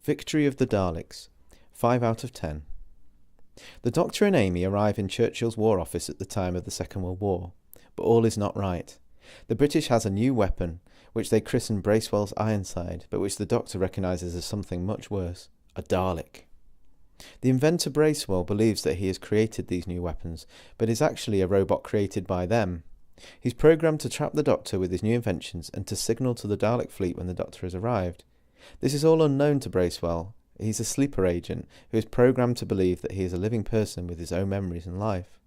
Victory of the Daleks. 5 out of 10. The Doctor and Amy arrive in Churchill's War Office at the time of the Second World War, but all is not right. The British has a new weapon, which they christen Bracewell's Ironside, but which the Doctor recognises as something much worse, a Dalek. The inventor Bracewell believes that he has created these new weapons, but is actually a robot created by them. He's programmed to trap the Doctor with his new inventions and to signal to the Dalek fleet when the Doctor has arrived. This is all unknown to Bracewell. He's a sleeper agent who is programmed to believe that he is a living person with his own memories and life.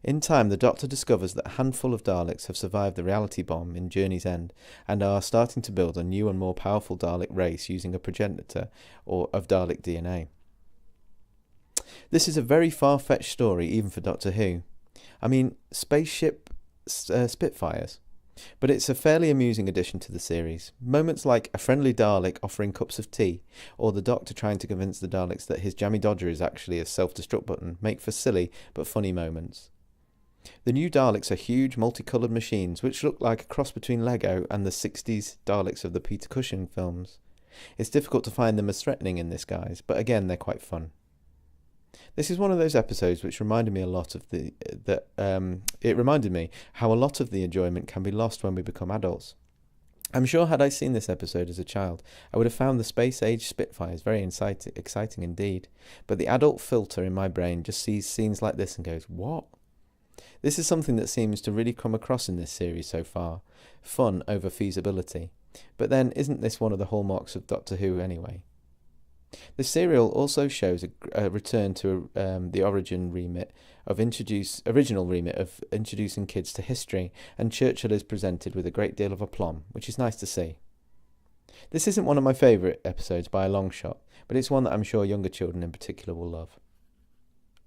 In time, the Doctor discovers that a handful of Daleks have survived the reality bomb in Journey's End and are starting to build a new and more powerful Dalek race using a progenitor of Dalek DNA. This is a very far-fetched story even for Doctor Who. I mean, spaceship Spitfires. But it's a fairly amusing addition to the series. Moments like a friendly Dalek offering cups of tea, or the Doctor trying to convince the Daleks that his jammy dodger is actually a self-destruct button, make for silly but funny moments. The new Daleks are huge multicoloured machines which look like a cross between Lego and the 60s Daleks of the Peter Cushing films. It's difficult to find them as threatening in this guise, but again they're quite fun. This is one of those episodes which reminded me a lot of it reminded me how a lot of the enjoyment can be lost when we become adults. I'm sure had I seen this episode as a child, I would have found the space-age Spitfires very exciting indeed, but the adult filter in my brain just sees scenes like this and goes, what? This is something that seems to really come across in this series so far, fun over feasibility. But then, isn't this one of the hallmarks of Doctor Who anyway? The serial also shows a return to the original remit of introducing kids to history, and Churchill is presented with a great deal of aplomb, which is nice to see. This isn't one of my favourite episodes by a long shot, but it's one that I'm sure younger children in particular will love.